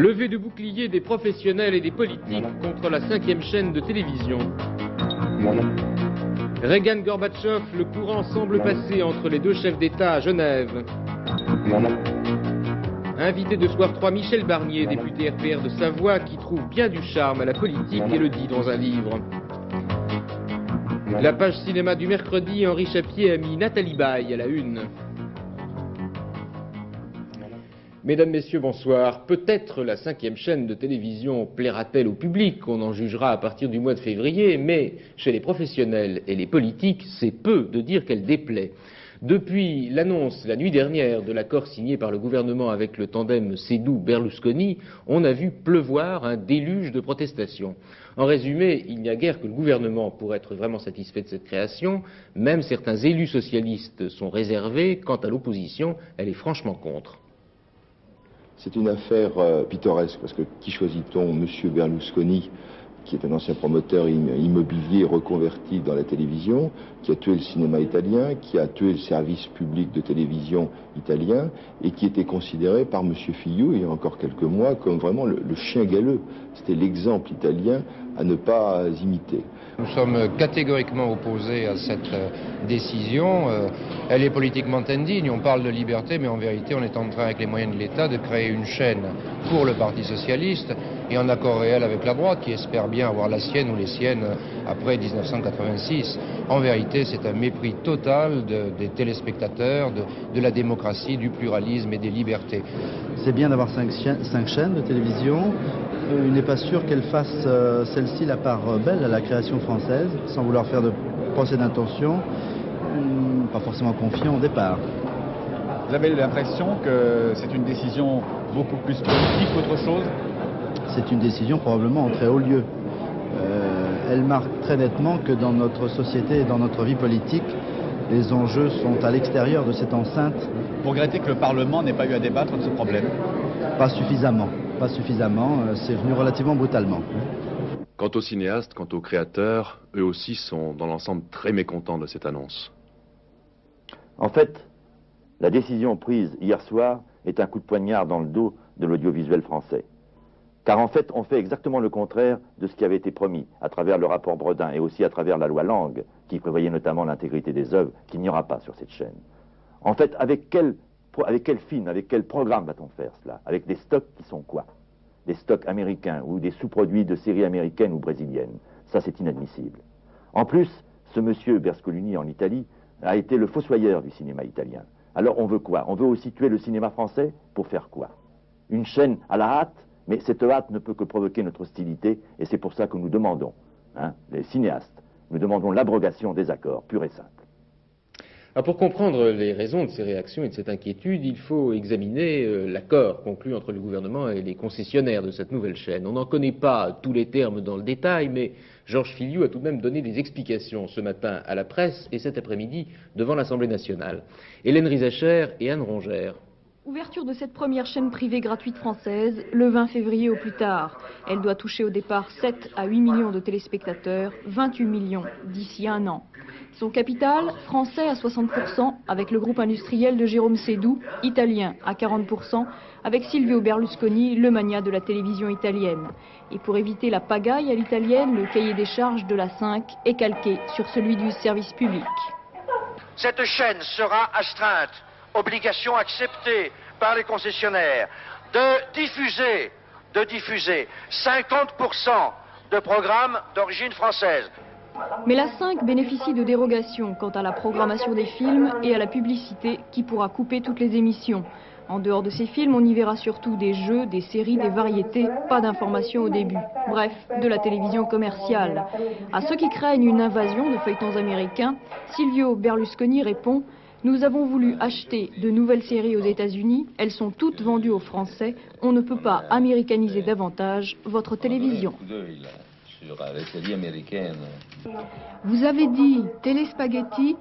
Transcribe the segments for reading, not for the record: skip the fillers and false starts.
Levée de bouclier des professionnels et des politiques contre la 5e chaîne de télévision. Reagan-Gorbatchev, le courant semble passer entre les deux chefs d'État à Genève. Invité de Soir 3, Michel Barnier, député RPR de Savoie, qui trouve bien du charme à la politique et le dit dans un livre. La page cinéma du mercredi, Henri Chapier a mis Nathalie Baye à la une. Mesdames, Messieurs, bonsoir. Peut-être la 5e chaîne de télévision plaira-t-elle au public, on en jugera à partir du mois de février, mais chez les professionnels et les politiques, c'est peu de dire qu'elle déplaît. Depuis l'annonce la nuit dernière de l'accord signé par le gouvernement avec le tandem Seydoux-Berlusconi, on a vu pleuvoir un déluge de protestations. En résumé, il n'y a guère que le gouvernement pour être vraiment satisfait de cette création. Même certains élus socialistes sont réservés. Quant à l'opposition, elle est franchement contre. C'est une affaire pittoresque, parce que qui choisit-on? Monsieur Berlusconi, qui est un ancien promoteur immobilier reconverti dans la télévision, qui a tué le cinéma italien, qui a tué le service public de télévision italien, et qui était considéré par monsieur Fillou, il y a encore quelques mois, comme vraiment le chien galeux. C'était l'exemple italien à ne pas imiter. Nous sommes catégoriquement opposés à cette décision. Elle est politiquement indigne. On parle de liberté, mais en vérité, on est en train, avec les moyens de l'État, de créer une chaîne pour le Parti socialiste et en accord réel avec la droite, qui espère bien avoir la sienne ou les siennes après 1986. En vérité, c'est un mépris total des téléspectateurs, de la démocratie, du pluralisme et des libertés. C'est bien d'avoir 5 chaînes de télévision. Il n'est pas sûr qu'elle fasse celle-ci la part belle à la création française, sans vouloir faire de procès d'intention, pas forcément confiant au départ. Vous avez l'impression que c'est une décision beaucoup plus politique qu'autre chose? C'est une décision probablement en très haut lieu. Elle marque très nettement que dans notre société et dans notre vie politique, les enjeux sont à l'extérieur de cette enceinte. Vous regrettez que le Parlement n'ait pas eu à débattre de ce problème? Pas suffisamment. Pas suffisamment. C'est venu relativement brutalement. Quant aux cinéastes, quant aux créateurs, eux aussi sont dans l'ensemble très mécontents de cette annonce. En fait, la décision prise hier soir est un coup de poignard dans le dos de l'audiovisuel français. Car en fait, on fait exactement le contraire de ce qui avait été promis à travers le rapport Bredin et aussi à travers la loi Lang, qui prévoyait notamment l'intégrité des œuvres qu'il n'y aura pas sur cette chaîne. En fait, avec quel film, avec quel programme va-t-on faire cela? Avec des stocks qui sont quoi? Des stocks américains ou des sous-produits de séries américaines ou brésiliennes. Ça, c'est inadmissible. En plus, ce monsieur Berlusconi en Italie a été le fossoyeur du cinéma italien. Alors on veut quoi? On veut aussi tuer le cinéma français? Pour faire quoi? Une chaîne à la hâte? Mais cette hâte ne peut que provoquer notre hostilité, et c'est pour ça que nous demandons, les cinéastes, nous demandons l'abrogation des accords, pur et simple. Alors pour comprendre les raisons de ces réactions et de cette inquiétude, il faut examiner l'accord conclu entre le gouvernement et les concessionnaires de cette nouvelle chaîne. On n'en connaît pas tous les termes dans le détail, mais Georges Filiou a tout de même donné des explications ce matin à la presse et cet après-midi devant l'Assemblée nationale. Hélène Rizacher et Anne Rongère. Ouverture de cette première chaîne privée gratuite française le 20 février au plus tard. Elle doit toucher au départ 7 à 8 millions de téléspectateurs, 28 millions d'ici un an. Son capital, français à 60%, avec le groupe industriel de Jérôme Seydoux, italien à 40%, avec Silvio Berlusconi, le magnat de la télévision italienne. Et pour éviter la pagaille à l'italienne, le cahier des charges de la 5 est calqué sur celui du service public. Cette chaîne sera astreinte. Obligation acceptée par les concessionnaires de diffuser 50% de programmes d'origine française. Mais la 5 bénéficie de dérogations quant à la programmation des films et à la publicité qui pourra couper toutes les émissions. En dehors de ces films, on y verra surtout des jeux, des séries, des variétés, pas d'informations au début. Bref, de la télévision commerciale. À ceux qui craignent une invasion de feuilletons américains, Silvio Berlusconi répond: nous avons voulu acheter de nouvelles séries aux États-Unis, elles sont toutes vendues aux Français, on ne peut pas américaniser davantage votre télévision. Vous avez dit téléspaghetti.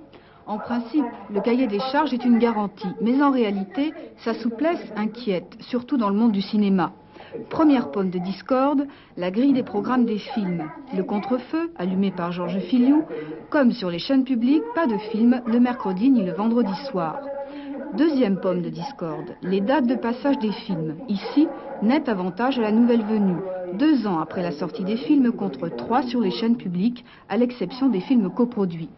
En principe, le cahier des charges est une garantie, mais en réalité, sa souplesse inquiète, surtout dans le monde du cinéma. Première pomme de discorde, la grille des programmes des films. Le contre-feu, allumé par Georges Filiou, comme sur les chaînes publiques, pas de film le mercredi ni le vendredi soir. Deuxième pomme de discorde, les dates de passage des films. Ici, Net avantage à la nouvelle venue, 2 ans après la sortie des films contre 3 sur les chaînes publiques, à l'exception des films coproduits.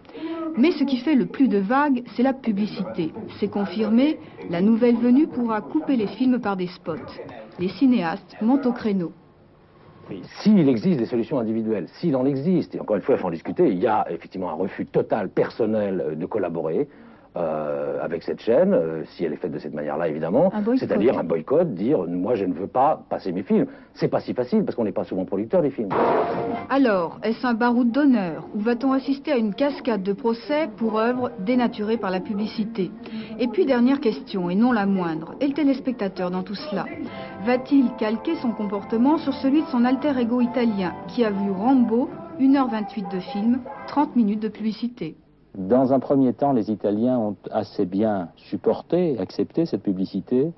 Mais ce qui fait le plus de vagues, c'est la publicité. C'est confirmé, la nouvelle venue pourra couper les films par des spots. Les cinéastes montent au créneau. S'il existe des solutions individuelles, s'il en existe, et encore une fois il faut en discuter, il y a effectivement un refus total personnel de collaborer avec cette chaîne, si elle est faite de cette manière-là évidemment, c'est-à-dire un boycott, dire moi je ne veux pas passer mes films. C'est pas si facile parce qu'on n'est pas souvent producteur des films. Alors, est-ce un baroud d'honneur ou va-t-on assister à une cascade de procès pour œuvres dénaturées par la publicité? Et puis dernière question, et non la moindre, et le téléspectateur dans tout cela? Va-t-il calquer son comportement sur celui de son alter ego italien qui a vu Rambo, 1h28 de film, 30 minutes de publicité? Dans un premier temps, les Italiens ont assez bien supporté, accepté cette publicité.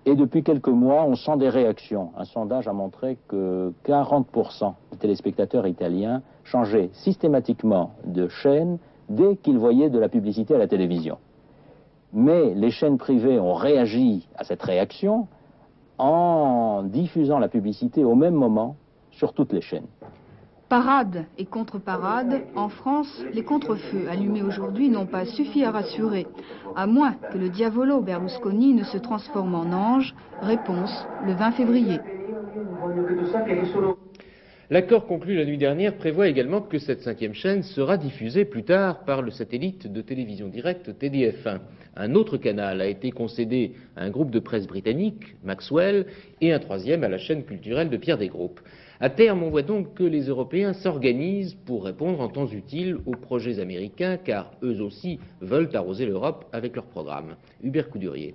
Et depuis quelques mois, on sent des réactions. Un sondage a montré que 40% des téléspectateurs italiens changeaient systématiquement de chaîne dès qu'ils voyaient de la publicité à la télévision. Mais les chaînes privées ont réagi à cette réaction en diffusant la publicité au même moment sur toutes les chaînes. Parade et contre-parade, en France, les contre-feux allumés aujourd'hui n'ont pas suffi à rassurer, à moins que le diavolo Berlusconi ne se transforme en ange. Réponse le 20 février. L'accord conclu la nuit dernière prévoit également que cette 5e chaîne sera diffusée plus tard par le satellite de télévision directe TDF1. Un autre canal a été concédé à un groupe de presse britannique, Maxwell, et un 3e à la chaîne culturelle de Pierre Desgroupes. À terme, on voit donc que les Européens s'organisent pour répondre en temps utile aux projets américains, car eux aussi veulent arroser l'Europe avec leurs programmes. Hubert Coudurier.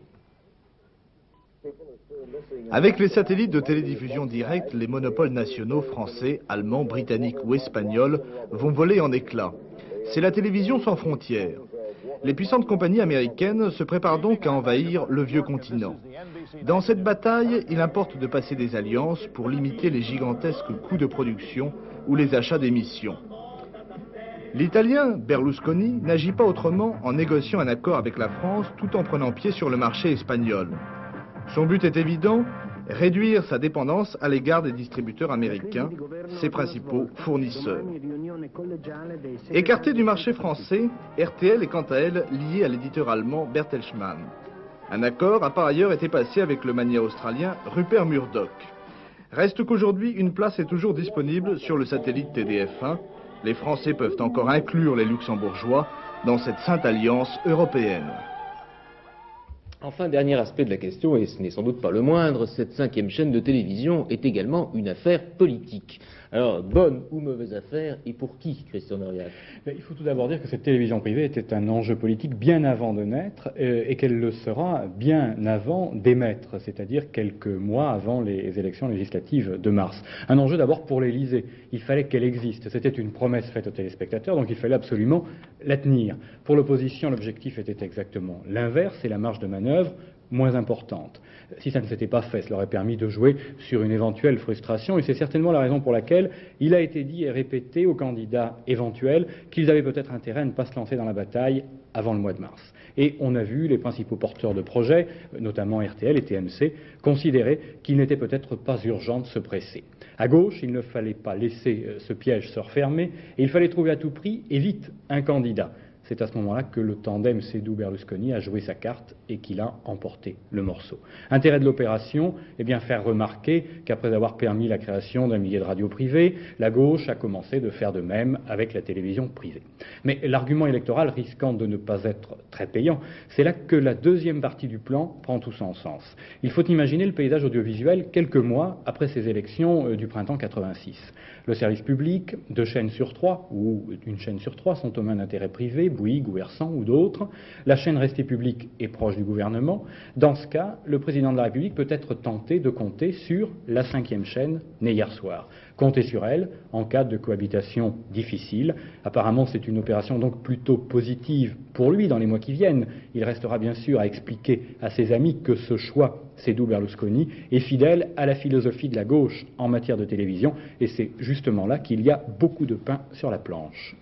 Avec les satellites de télédiffusion directe, les monopoles nationaux français, allemands, britanniques ou espagnols vont voler en éclats. C'est la télévision sans frontières. Les puissantes compagnies américaines se préparent donc à envahir le vieux continent. Dans cette bataille, il importe de passer des alliances pour limiter les gigantesques coûts de production ou les achats d'émissions. L'Italien Berlusconi n'agit pas autrement en négociant un accord avec la France tout en prenant pied sur le marché espagnol. Son but est évident, réduire sa dépendance à l'égard des distributeurs américains, ses principaux fournisseurs. Écarté du marché français, RTL est quant à elle liée à l'éditeur allemand Bertelsmann. Un accord a par ailleurs été passé avec le magnat australien Rupert Murdoch. Reste qu'aujourd'hui, une place est toujours disponible sur le satellite TDF1. Les Français peuvent encore inclure les Luxembourgeois dans cette sainte alliance européenne. Enfin, dernier aspect de la question, et ce n'est sans doute pas le moindre, cette 5e chaîne de télévision est également une affaire politique. Alors, bonne ou mauvaise affaire, et pour qui, Christian Noriat? Il faut tout d'abord dire que cette télévision privée était un enjeu politique bien avant de naître, et qu'elle le sera bien avant d'émettre, c'est-à-dire quelques mois avant les élections législatives de mars. Un enjeu d'abord pour l'Élysée. Il fallait qu'elle existe. C'était une promesse faite aux téléspectateurs, donc il fallait absolument la tenir. Pour l'opposition, l'objectif était exactement l'inverse, et la marge de manœuvre moins importante. Si ça ne s'était pas fait, cela aurait permis de jouer sur une éventuelle frustration, et c'est certainement la raison pour laquelle il a été dit et répété aux candidats éventuels qu'ils avaient peut-être intérêt à ne pas se lancer dans la bataille avant le mois de mars. Et on a vu les principaux porteurs de projets, notamment RTL et TMC, considérer qu'il n'était peut-être pas urgent de se presser. À gauche, il ne fallait pas laisser ce piège se refermer, et il fallait trouver à tout prix, et vite, un candidat. C'est à ce moment-là que le tandem Seydoux-Berlusconi a joué sa carte et qu'il a emporté le morceau. Intérêt de l'opération, eh bien faire remarquer qu'après avoir permis la création d'un millier de radios privées, la gauche a commencé de faire de même avec la télévision privée. Mais l'argument électoral risquant de ne pas être très payant, c'est là que la deuxième partie du plan prend tout son sens. Il faut imaginer le paysage audiovisuel quelques mois après ces élections du printemps 86. Le service public, 2 chaînes sur 3, ou une chaîne sur 3 sont aux mains d'intérêts privés, Bouygues ou Hersant ou d'autres. La chaîne restée publique est proche du gouvernement. Dans ce cas, le président de la République peut être tenté de compter sur la 5e chaîne née hier soir. Compter sur elle en cas de cohabitation difficile. Apparemment, c'est une opération donc plutôt positive pour lui dans les mois qui viennent. Il restera bien sûr à expliquer à ses amis que ce choix, Seydoux-Berlusconi, est fidèle à la philosophie de la gauche en matière de télévision, et c'est justement là qu'il y a beaucoup de pain sur la planche.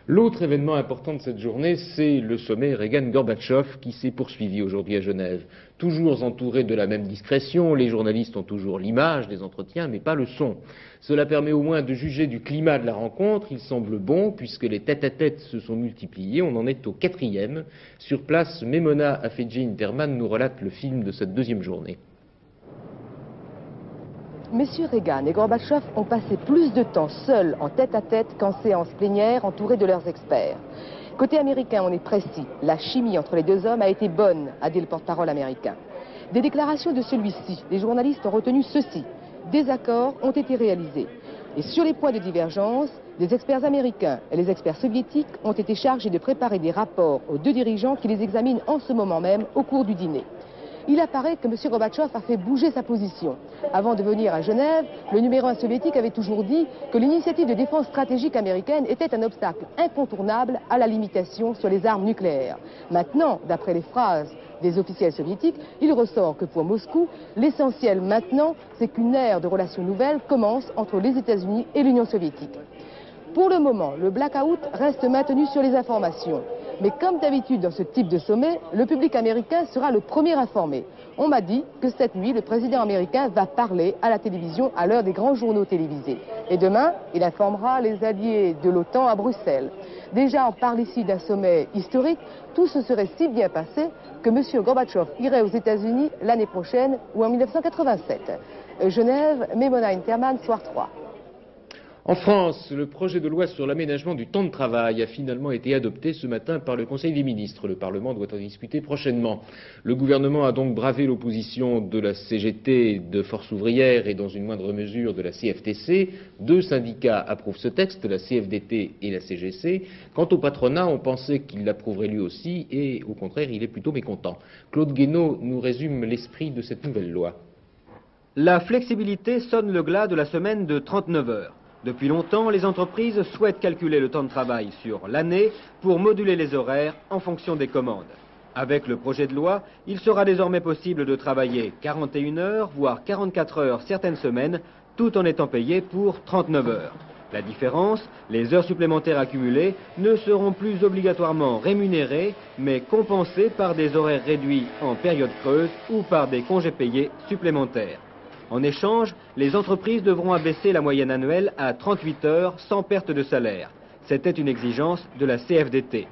L'autre événement important de cette journée, c'est le sommet Reagan-Gorbatchev qui s'est poursuivi aujourd'hui à Genève. Toujours entouré de la même discrétion, les journalistes ont toujours l'image des entretiens, mais pas le son. Cela permet au moins de juger du climat de la rencontre. Il semble bon, puisque les tête-à-tête se sont multipliés. On en est au 4e. Sur place, Memona Afedji-Interman nous relate le film de cette deuxième journée. Messieurs Reagan et Gorbatchev ont passé plus de temps seuls en tête-à-tête qu'en séance plénière entourés de leurs experts. Côté américain, on est précis. La chimie entre les deux hommes a été bonne, a dit le porte-parole américain. Des déclarations de celui-ci, les journalistes ont retenu ceci. Des accords ont été réalisés. Et sur les points de divergence, les experts américains et les experts soviétiques ont été chargés de préparer des rapports aux deux dirigeants qui les examinent en ce moment même au cours du dîner. Il apparaît que M. Gorbatchev a fait bouger sa position. Avant de venir à Genève, le numéro 1 soviétique avait toujours dit que l'initiative de défense stratégique américaine était un obstacle incontournable à la limitation sur les armes nucléaires. Maintenant, d'après les phrases des officiels soviétiques, il ressort que pour Moscou, l'essentiel maintenant, c'est qu'une ère de relations nouvelles commence entre les États-Unis et l'Union soviétique. Pour le moment, le blackout reste maintenu sur les informations. Mais comme d'habitude dans ce type de sommet, le public américain sera le premier informé. On m'a dit que cette nuit, le président américain va parler à la télévision à l'heure des grands journaux télévisés. Et demain, il informera les alliés de l'OTAN à Bruxelles. Déjà, on parle ici d'un sommet historique. Tout se serait si bien passé que M. Gorbatchev irait aux États-Unis l'année prochaine ou en 1987. Genève, Memona Interman, soir 3. En France, le projet de loi sur l'aménagement du temps de travail a finalement été adopté ce matin par le Conseil des ministres. Le Parlement doit en discuter prochainement. Le gouvernement a donc bravé l'opposition de la CGT, de Force ouvrière et dans une moindre mesure de la CFTC. Deux syndicats approuvent ce texte, la CFDT et la CGC. Quant au patronat, on pensait qu'il l'approuverait lui aussi et au contraire, il est plutôt mécontent. Claude Guénaud nous résume l'esprit de cette nouvelle loi. La flexibilité sonne le glas de la semaine de 39 heures. Depuis longtemps, les entreprises souhaitent calculer le temps de travail sur l'année pour moduler les horaires en fonction des commandes. Avec le projet de loi, il sera désormais possible de travailler 41 heures, voire 44 heures certaines semaines, tout en étant payé pour 39 heures. La différence, les heures supplémentaires accumulées ne seront plus obligatoirement rémunérées, mais compensées par des horaires réduits en période creuse ou par des congés payés supplémentaires. En échange, les entreprises devront abaisser la moyenne annuelle à 38 heures sans perte de salaire. C'était une exigence de la CFDT.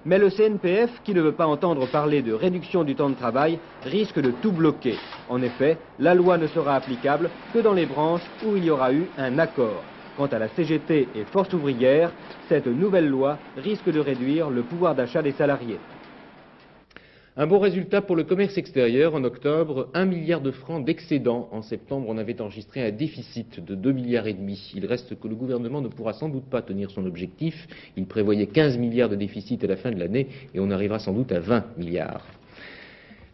Mais le CNPF, qui ne veut pas entendre parler de réduction du temps de travail, risque de tout bloquer. En effet, la loi ne sera applicable que dans les branches où il y aura eu un accord. Quant à la CGT et Force ouvrière, cette nouvelle loi risque de réduire le pouvoir d'achat des salariés. Un bon résultat pour le commerce extérieur. En octobre, 1 milliard de francs d'excédent. En septembre, on avait enregistré un déficit de 2,5 milliards. Il reste que le gouvernement ne pourra sans doute pas tenir son objectif. Il prévoyait 15 milliards de déficit à la fin de l'année et on arrivera sans doute à 20 milliards.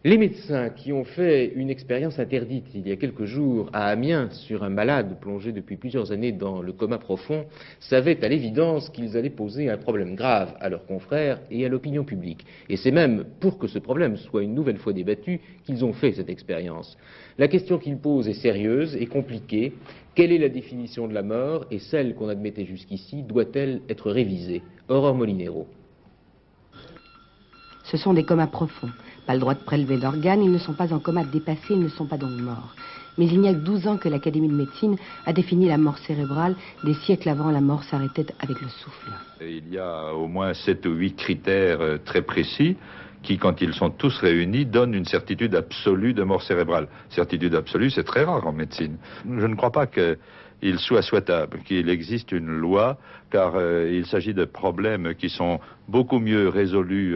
Les médecins qui ont fait une expérience interdite il y a quelques jours à Amiens sur un malade plongé depuis plusieurs années dans le coma profond savaient à l'évidence qu'ils allaient poser un problème grave à leurs confrères et à l'opinion publique. Et c'est même pour que ce problème soit une nouvelle fois débattu qu'ils ont fait cette expérience. La question qu'ils posent est sérieuse et compliquée. Quelle est la définition de la mort et celle qu'on admettait jusqu'ici doit-elle être révisée? Aurore Molinero. Ce sont des comas profonds. Pas le droit de prélever d'organes, ils ne sont pas en coma dépassé, ils ne sont pas donc morts. Mais il n'y a que 12 ans que l'Académie de médecine a défini la mort cérébrale. Des siècles avant, la mort s'arrêtait avec le souffle. Il y a au moins 7 ou 8 critères très précis qui, quand ils sont tous réunis, donnent une certitude absolue de mort cérébrale. Certitude absolue, c'est très rare en médecine. Je ne crois pas qu'il soit souhaitable qu'il existe une loi, car il s'agit de problèmes qui sont beaucoup mieux résolus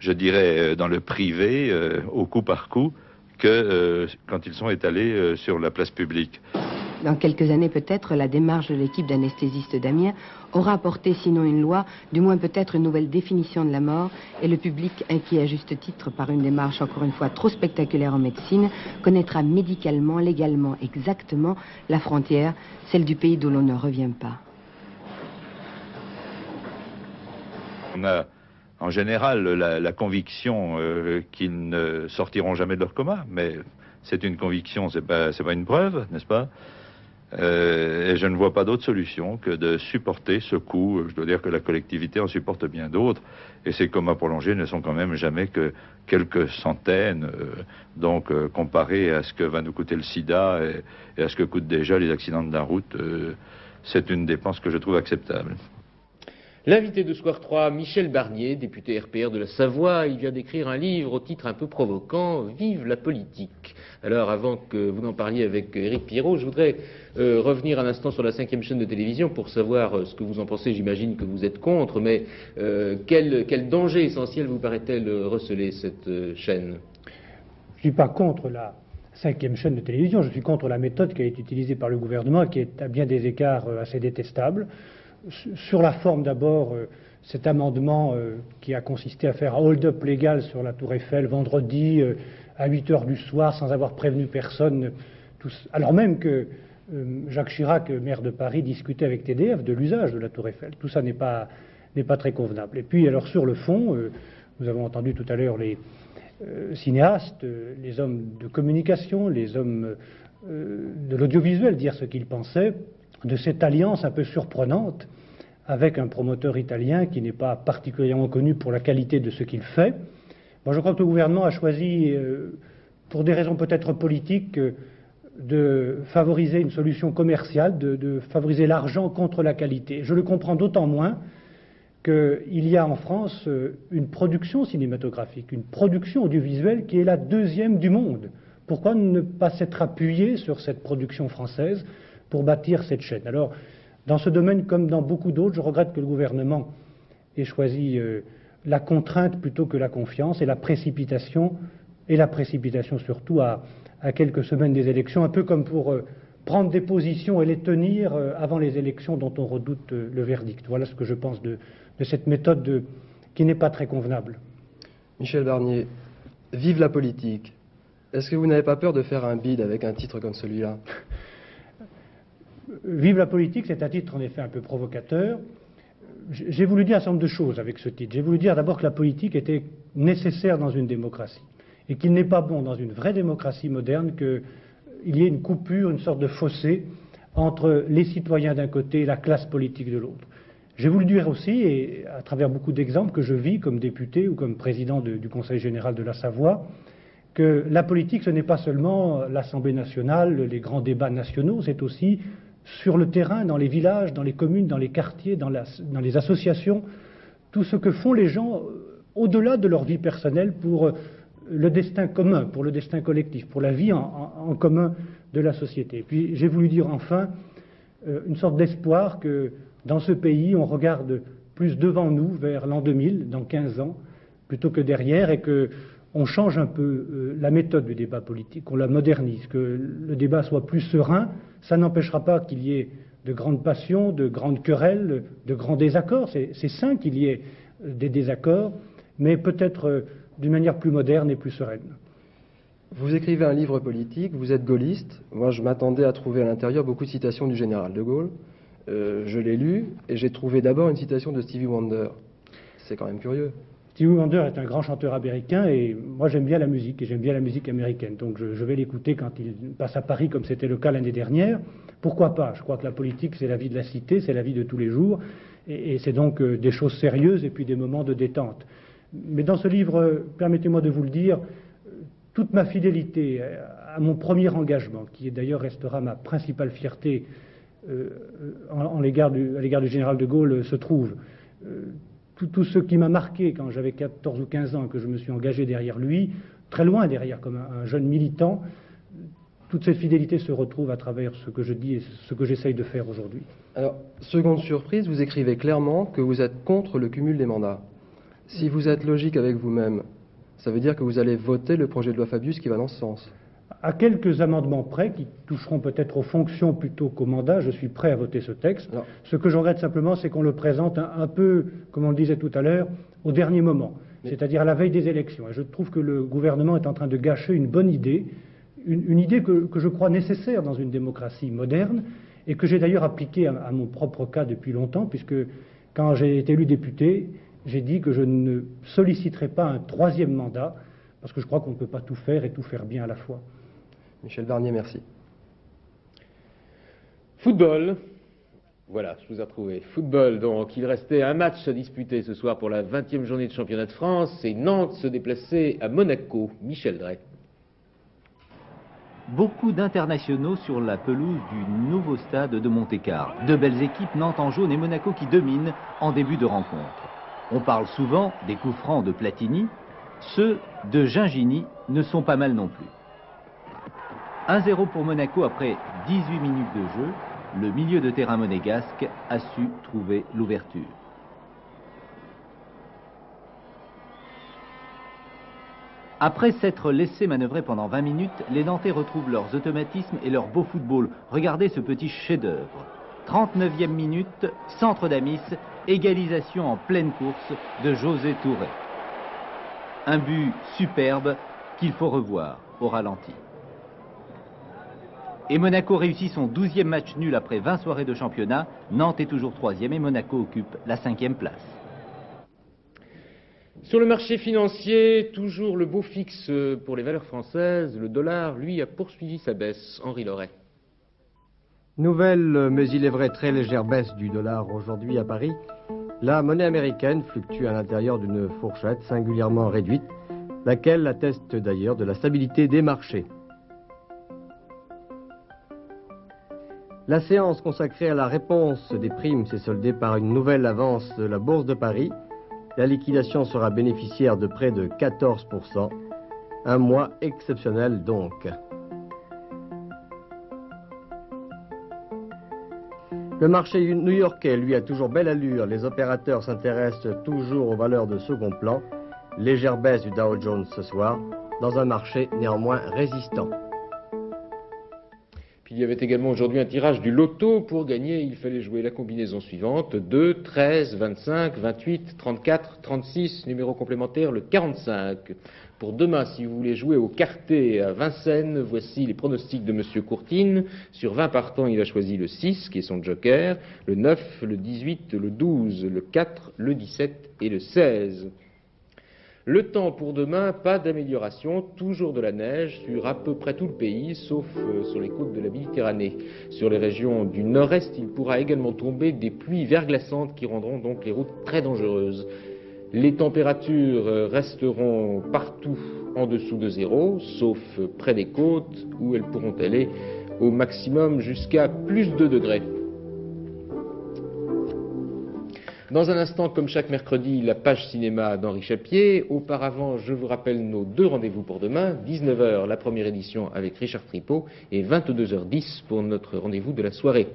je dirais, dans le privé, au coup par coup, que quand ils sont étalés sur la place publique. Dans quelques années peut-être, la démarche de l'équipe d'anesthésistes d'Amiens aura apporté, sinon une loi, du moins peut-être une nouvelle définition de la mort, et le public, inquiet à juste titre par une démarche encore une fois trop spectaculaire en médecine, connaîtra médicalement, légalement, exactement la frontière, celle du pays d'où l'on ne revient pas. On a en général la conviction qu'ils ne sortiront jamais de leur coma, mais c'est une conviction, c'est pas une preuve, n'est-ce pas? Et je ne vois pas d'autre solution que de supporter ce coût. Je dois dire que la collectivité en supporte bien d'autres. Et ces comas prolongés ne sont quand même jamais que quelques centaines. Donc, comparé à ce que va nous coûter le sida et à ce que coûtent déjà les accidents de la route, c'est une dépense que je trouve acceptable. L'invité de Soir 3, Michel Barnier, député RPR de la Savoie, il vient d'écrire un livre au titre un peu provoquant, « Vive la politique ». Alors avant que vous n'en parliez avec Éric Pirot, je voudrais revenir un instant sur la 5e chaîne de télévision pour savoir ce que vous en pensez. J'imagine que vous êtes contre, mais quel danger essentiel vous paraît-elle receler cette chaîne? Je ne suis pas contre la 5e chaîne de télévision, je suis contre la méthode qui a été utilisée par le gouvernement, qui est à bien des égards assez détestable. Sur la forme d'abord, cet amendement qui a consisté à faire un hold-up légal sur la Tour Eiffel vendredi à 8 h du soir sans avoir prévenu personne, alors même que Jacques Chirac, maire de Paris, discutait avec TDF de l'usage de la Tour Eiffel. Tout ça n'est pas très convenable. Et puis alors sur le fond, nous avons entendu tout à l'heure les cinéastes, les hommes de communication, les hommes de l'audiovisuel dire ce qu'ils pensaient de cette alliance un peu surprenante avec un promoteur italien qui n'est pas particulièrement connu pour la qualité de ce qu'il fait. Moi, je crois que le gouvernement a choisi, pour des raisons peut-être politiques, de favoriser une solution commerciale, de favoriser l'argent contre la qualité. Je le comprends d'autant moins qu'il y a en France une production cinématographique, une production audiovisuelle qui est la 2e du monde. Pourquoi ne pas s'être appuyé sur cette production française pour bâtir cette chaîne? Alors, dans ce domaine comme dans beaucoup d'autres, je regrette que le gouvernement ait choisi la contrainte plutôt que la confiance et la précipitation surtout à quelques semaines des élections, un peu comme pour prendre des positions et les tenir avant les élections dont on redoute le verdict. Voilà ce que je pense de cette méthode qui n'est pas très convenable. Michel Barnier, vive la politique. Est-ce que vous n'avez pas peur de faire un bide avec un titre comme celui-là? Vive la politique, c'est un titre en effet un peu provocateur. J'ai voulu dire un certain nombre de choses avec ce titre. J'ai voulu dire d'abord que la politique était nécessaire dans une démocratie et qu'il n'est pas bon dans une vraie démocratie moderne qu'il y ait une coupure, une sorte de fossé entre les citoyens d'un côté et la classe politique de l'autre. J'ai voulu dire aussi, et à travers beaucoup d'exemples que je vis comme député ou comme président du Conseil général de la Savoie, que la politique, ce n'est pas seulement l'Assemblée nationale, les grands débats nationaux, c'est aussi sur le terrain, dans les villages, dans les communes, dans les quartiers, dans les associations, tout ce que font les gens au-delà de leur vie personnelle pour le destin commun, pour le destin collectif, pour la vie en commun de la société. Puis j'ai voulu dire enfin une sorte d'espoir que dans ce pays, on regarde plus devant nous, vers l'an 2000, dans 15 ans, plutôt que derrière, et qu'on change un peu la méthode du débat politique, qu'on la modernise, que le débat soit plus serein. Ça n'empêchera pas qu'il y ait de grandes passions, de grandes querelles, de grands désaccords. C'est sain qu'il y ait des désaccords, mais peut-être d'une manière plus moderne et plus sereine. Vous écrivez un livre politique, vous êtes gaulliste. Moi, je m'attendais à trouver à l'intérieur beaucoup de citations du général de Gaulle. Je l'ai lu et j'ai trouvé d'abord une citation de Stevie Wonder. C'est quand même curieux. Stevie Wonder est un grand chanteur américain et moi j'aime bien la musique et j'aime bien la musique américaine. Donc je vais l'écouter quand il passe à Paris comme c'était le cas l'année dernière. Pourquoi pas? Je crois que la politique c'est la vie de la cité, c'est la vie de tous les jours et c'est donc des choses sérieuses et puis des moments de détente. Mais dans ce livre, permettez-moi de vous le dire, toute ma fidélité à mon premier engagement, qui d'ailleurs restera ma principale fierté à l'égard du général de Gaulle, se trouve. Tout ce qui m'a marqué quand j'avais 14 ou 15 ans, que je me suis engagé derrière lui, très loin derrière, comme un jeune militant, toute cette fidélité se retrouve à travers ce que je dis et ce que j'essaye de faire aujourd'hui. Alors, seconde surprise, vous écrivez clairement que vous êtes contre le cumul des mandats. Si vous êtes logique avec vous-même, ça veut dire que vous allez voter le projet de loi Fabius qui va dans ce sens. À quelques amendements près, qui toucheront peut-être aux fonctions plutôt qu'aux mandats, je suis prêt à voter ce texte. Alors, ce que je regrette simplement, c'est qu'on le présente un peu, comme on le disait tout à l'heure, au dernier moment, c'est-à-dire à la veille des élections. Et je trouve que le gouvernement est en train de gâcher une bonne idée, une idée que je crois nécessaire dans une démocratie moderne, et que j'ai d'ailleurs appliquée à mon propre cas depuis longtemps, puisque quand j'ai été élu député, j'ai dit que je ne solliciterai pas un troisième mandat, parce que je crois qu'on ne peut pas tout faire et tout faire bien à la fois. Michel Barnier, merci. Football. Voilà, je vous ai retrouvé. Football, donc, il restait un match à disputer ce soir pour la 20e journée de championnat de France et Nantes se déplaçait à Monaco. Michel Drey. Beaucoup d'internationaux sur la pelouse du nouveau stade de Monte-Carlo. Deux belles équipes, Nantes en jaune et Monaco qui dominent en début de rencontre. On parle souvent des coups francs de Platini. Ceux de Gingini ne sont pas mal non plus. 1-0 pour Monaco après 18 minutes de jeu. Le milieu de terrain monégasque a su trouver l'ouverture. Après s'être laissé manœuvrer pendant 20 minutes, les Nantais retrouvent leurs automatismes et leur beau football. Regardez ce petit chef-d'œuvre. 39e minute, centre d'Amis, égalisation en pleine course de José Touré. Un but superbe qu'il faut revoir au ralenti. Et Monaco réussit son 12e match nul après 20 soirées de championnat. Nantes est toujours 3e et Monaco occupe la 5e place. Sur le marché financier, toujours le beau fixe pour les valeurs françaises. Le dollar, lui, a poursuivi sa baisse. Henri Loret. Nouvelle, mais il est vrai, très légère baisse du dollar aujourd'hui à Paris. La monnaie américaine fluctue à l'intérieur d'une fourchette singulièrement réduite, laquelle atteste d'ailleurs de la stabilité des marchés. La séance consacrée à la réponse des primes s'est soldée par une nouvelle avance de la Bourse de Paris. La liquidation sera bénéficiaire de près de 14%. Un mois exceptionnel donc. Le marché new-yorkais, lui, a toujours belle allure. Les opérateurs s'intéressent toujours aux valeurs de second plan. Légère baisse du Dow Jones ce soir, dans un marché néanmoins résistant. Puis il y avait également aujourd'hui un tirage du loto. Pour gagner, il fallait jouer la combinaison suivante: 2, 13, 25, 28, 34, 36, numéro complémentaire le 45. Pour demain, si vous voulez jouer au quartet à Vincennes, voici les pronostics de Monsieur Courtine. Sur 20 partants, il a choisi le 6, qui est son joker, le 9, le 18, le 12, le 4, le 17 et le 16. Le temps pour demain, pas d'amélioration, toujours de la neige sur à peu près tout le pays, sauf sur les côtes de la Méditerranée. Sur les régions du nord-est, il pourra également tomber des pluies verglaçantes qui rendront donc les routes très dangereuses. Les températures resteront partout en dessous de 0, sauf près des côtes, où elles pourront aller au maximum jusqu'à plus 2 degrés. Dans un instant, comme chaque mercredi, la page cinéma d'Henri Chapier. Auparavant, je vous rappelle nos deux rendez-vous pour demain. 19h, la première édition avec Richard Tripot, et 22h10 pour notre rendez-vous de la soirée.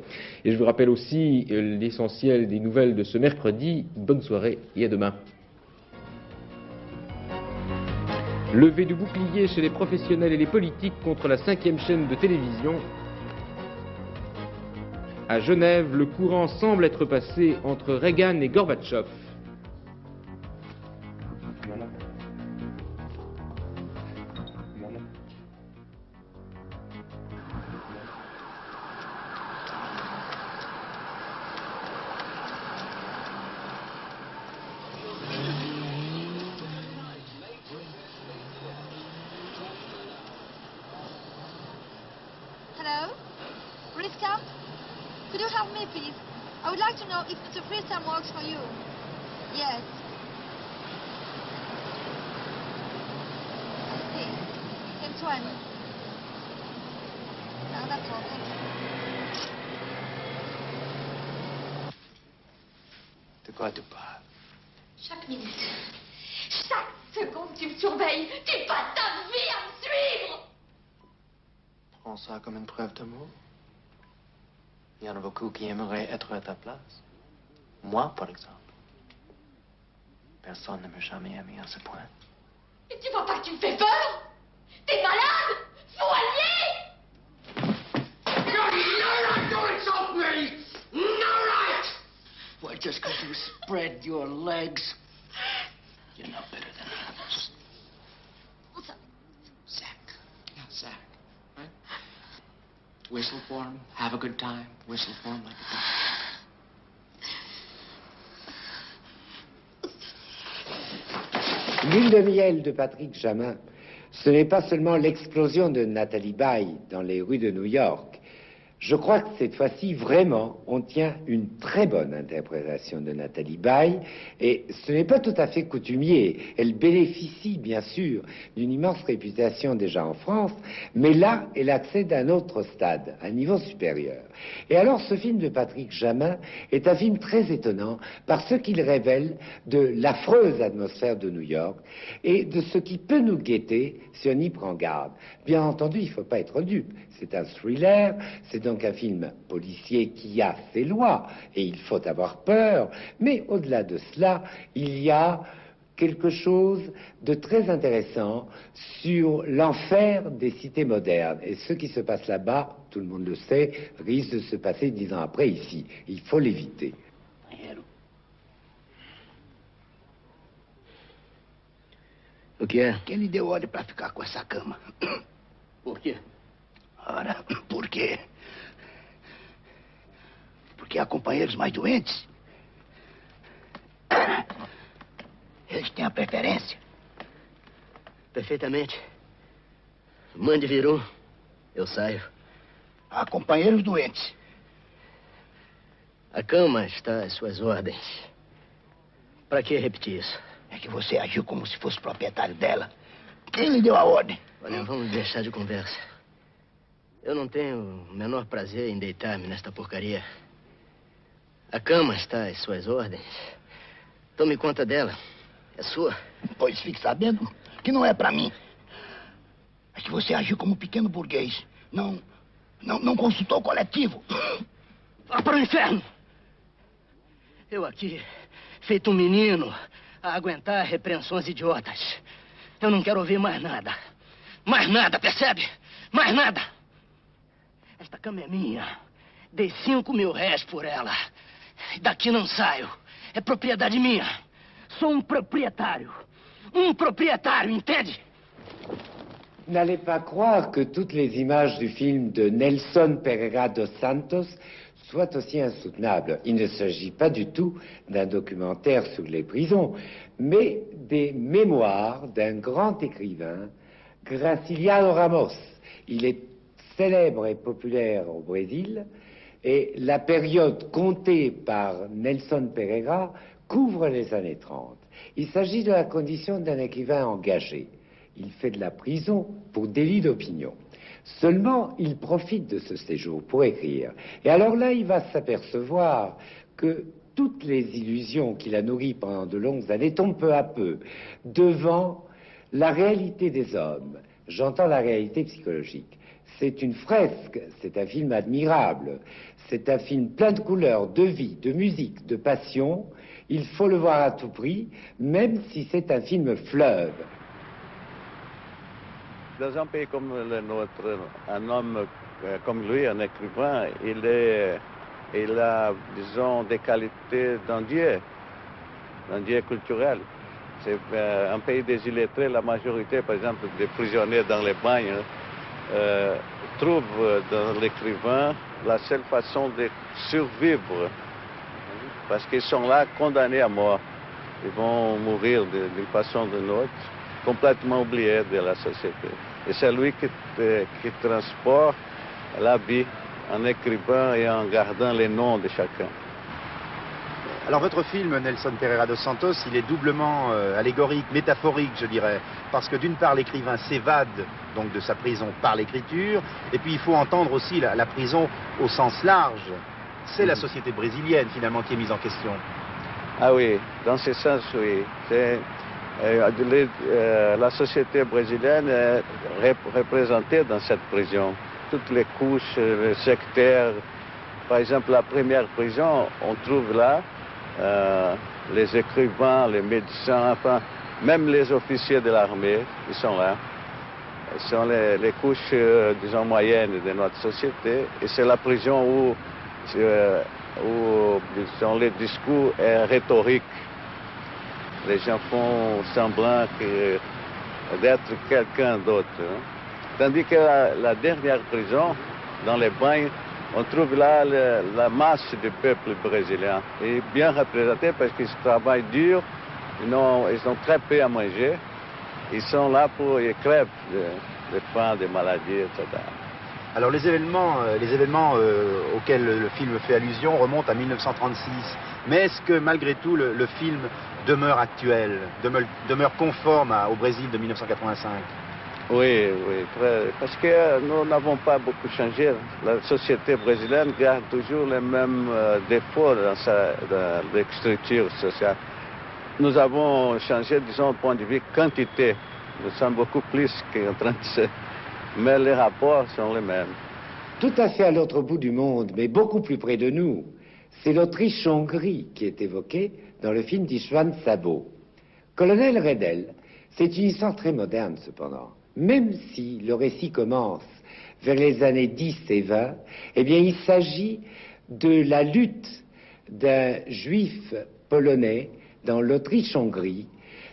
Et je vous rappelle aussi l'essentiel des nouvelles de ce mercredi. Bonne soirée et à demain. Levée du bouclier chez les professionnels et les politiques contre la 5e chaîne de télévision. À Genève, le courant semble être passé entre Reagan et Gorbatchev. Hello? Riska? Could you help me, please? I would like to know if the free time works for you. Yes. I see. Since when? No, that's all. Thank you. De quoi tu parles? Chaque minute, chaque seconde, tu me surveilles. Tu passes ta vie à me suivre. Prends ça comme une preuve d'amour. Il y en a beaucoup qui aimeraient être à ta place. Moi, par exemple. Personne ne m'a jamais aimé à ce point. Et tu vois pas que tu me fais peur? T'es malade? Fourrier? No right to insult me! No right! Why, just because you spread your legs, you're no better than others. Zach. Yeah, Zach. Right? Whistle for him, have a good time. Whistle for him like a dog. Lune de miel de Patrick Jamin, ce n'est pas seulement l'explosion de Nathalie Baye dans les rues de New York. Je crois que cette fois-ci, vraiment, on tient une très bonne interprétation de Nathalie Baye, et ce n'est pas tout à fait coutumier. Elle bénéficie, bien sûr, d'une immense réputation déjà en France, mais là, elle accède à un autre stade, à un niveau supérieur. Et alors, ce film de Patrick Jamin est un film très étonnant par ce qu'il révèle de l'affreuse atmosphère de New York et de ce qui peut nous guetter si on y prend garde. Bien entendu, il ne faut pas être dupe. C'est un thriller, c'est donc un film policier qui a ses lois, et il faut avoir peur, mais au-delà de cela, il y a quelque chose de très intéressant sur l'enfer des cités modernes. Et ce qui se passe là-bas, tout le monde le sait, risque de se passer 10 ans après ici. Il faut l'éviter. O que é? Quem lhe deu ordem para ficar com essa cama? Por quê? Ora, por quê? Porque há companheiros mais doentes. Eles têm a preferência. Perfeitamente. Mande vir um, eu saio. Há companheiros doentes. A cama está às suas ordens. Para que repetir isso? É que você agiu como se fosse proprietário dela. Quem lhe deu a ordem? Olha, vamos deixar de conversa. Eu não tenho o menor prazer em deitar-me nesta porcaria. A cama está às suas ordens. Tome conta dela. É sua. Pois fique sabendo que não é para mim. É que você agiu como um pequeno burguês. Não consultou o coletivo. Vá para o inferno! Eu aqui, feito um menino, a aguentar repreensões idiotas. Eu não quero ouvir mais nada. Mais nada, percebe? Mais nada! Esta cama é minha. Dei 5 mil réis por ela. Daqui não saio. É propriedade minha. Sou um propriétario. Um propriétario, entende? N'allez pas croire que toutes les images du film de Nelson Pereira dos Santos soient aussi insoutenables. Il ne s'agit pas du tout d'un documentaire sur les prisons, mais des mémoires d'un grand écrivain, Graciliano Ramos. Il est célèbre et populaire au Brésil, et la période comptée par Nelson Pereira couvre les années 30. Il s'agit de la condition d'un écrivain engagé. Il fait de la prison pour délit d'opinion. Seulement, il profite de ce séjour pour écrire. Et alors là, il va s'apercevoir que toutes les illusions qu'il a nourries pendant de longues années tombent peu à peu devant la réalité des hommes. J'entends la réalité psychologique. C'est une fresque, c'est un film admirable, c'est un film plein de couleurs, de vie, de musique, de passion. Il faut le voir à tout prix, même si c'est un film fleuve. Dans un pays comme le nôtre, un homme comme lui, un écrivain, il a, disons, des qualités d'un dieu culturel. C'est un pays des illettrés, la majorité, par exemple, des prisonniers dans les bagnes, trouvent dans l'écrivain la seule façon de survivre, parce qu'ils sont là condamnés à mort. Ils vont mourir d'une façon ou d'une autre, complètement oubliés de la société. Et c'est lui qui transporte la vie en écrivant et en gardant les noms de chacun. Alors votre film, Nelson Pereira dos Santos, il est doublement allégorique, métaphorique, je dirais, parce que d'une part l'écrivain s'évade donc de sa prison par l'écriture, et puis il faut entendre aussi la prison au sens large. C'est la société brésilienne finalement qui est mise en question. Ah oui, dans ce sens, oui. La société brésilienne est représentée dans cette prison. Toutes les couches, les sectaires. Par exemple, la première prison, on trouve là les écrivains, les médecins, enfin, même les officiers de l'armée, ils sont là. Ce sont les couches, disons, moyennes de notre société. Et c'est la prison où disons, le discours est rhétorique. Les gens font semblant d'être quelqu'un d'autre. Hein. Tandis que la dernière prison, dans les bagnes, on trouve là la masse du peuple brésilien. Et bien représenté parce qu'ils travaillent dur, ils ont très peu à manger. Ils sont là ils crèvent de faim, de maladies, etc. Alors les événements auxquels le film fait allusion remontent à 1936. Mais est-ce que malgré tout le film demeure actuel, demeure conforme au Brésil de 1985? Oui, parce que nous n'avons pas beaucoup changé. La société brésilienne garde toujours les mêmes défauts dans l'écriture sociale. Nous avons changé, disons, au point de vue quantité. Nous sommes beaucoup plus qu'en train de se... Mais les rapports sont les mêmes. Tout à fait à l'autre bout du monde, mais beaucoup plus près de nous, c'est l'Autriche-Hongrie qui est évoquée dans le film d'István Szabó. Colonel Redel, c'est une histoire très moderne cependant. Même si le récit commence vers les années 10 et 20, eh bien il s'agit de la lutte d'un juif polonais dans l'Autriche-Hongrie,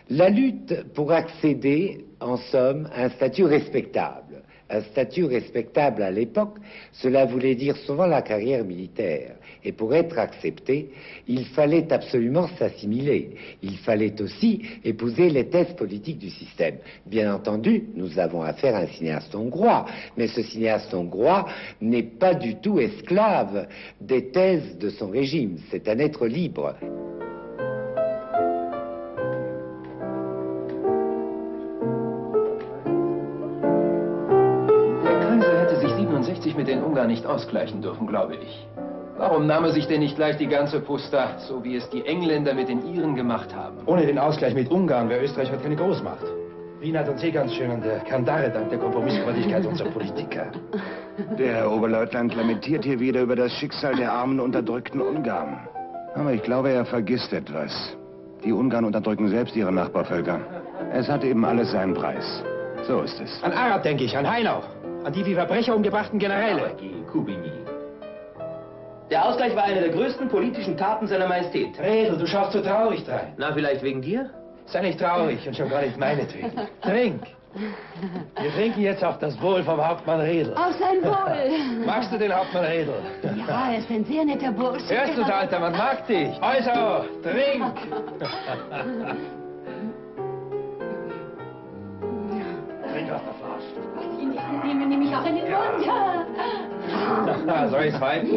la lutte pour accéder, en somme, à un statut respectable. Un statut respectable à l'époque, cela voulait dire souvent la carrière militaire. Et pour être accepté, il fallait absolument s'assimiler. Il fallait aussi épouser les thèses politiques du système. Bien entendu, nous avons affaire à un cinéaste hongrois, mais ce cinéaste hongrois n'est pas du tout esclave des thèses de son régime. C'est un être libre. Mit den Ungarn nicht ausgleichen dürfen, glaube ich. Warum nahm er sich denn nicht gleich die ganze Pusta, so wie es die Engländer mit den Iren gemacht haben? Ohne den Ausgleich mit Ungarn wäre Österreich heute keine Großmacht. Wien hat uns eh ganz schön an der Kandare dank der Kompromissfreudigkeit unserer Politiker. Der Herr Oberleutnant lamentiert hier wieder über das Schicksal der armen, unterdrückten Ungarn. Aber ich glaube, er vergisst etwas. Die Ungarn unterdrücken selbst ihre Nachbarvölker. Es hat eben alles seinen Preis. So ist es. An Arad denke ich, an Hainau. An die wie Verbrecher umgebrachten Generäle. Der Ausgleich war eine der größten politischen Taten seiner Majestät. Redl, du schaust so traurig drein. Na, vielleicht wegen dir? Sei nicht traurig und schon gar nicht meinetwegen. Trink. Wir trinken jetzt auf das Wohl vom Hauptmann Redl. Auf sein Wohl. Magst du den Hauptmann Redl? Ja, er ist ein sehr netter Bursch. Hörst du, Alter, man mag dich. Also, trink. Trink aus der Flasche. Nimm mich auch in den Mund. Soll ich's weiten?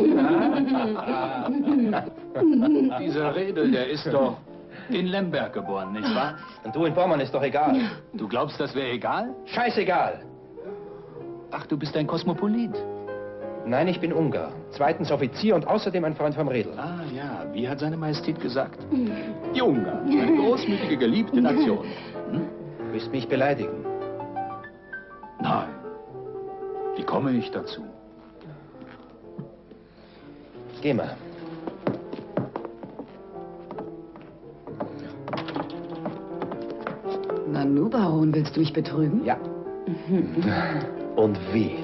Dieser Redl, der ist doch in Lemberg geboren, nicht wahr? Und du in Pommern ist doch egal. Du glaubst, das wäre egal? Scheißegal. Ach, du bist ein Kosmopolit. Nein, ich bin Ungar. Zweitens Offizier und außerdem ein Freund vom Redl. Ah ja, wie hat seine Majestät gesagt? Die Ungarn, eine großmütige, geliebte Nation. Hm? Du willst mich beleidigen? Nein. Wie komme ich dazu? Geh mal. Nanu, Baron, willst du mich betrügen? Ja. Und wie?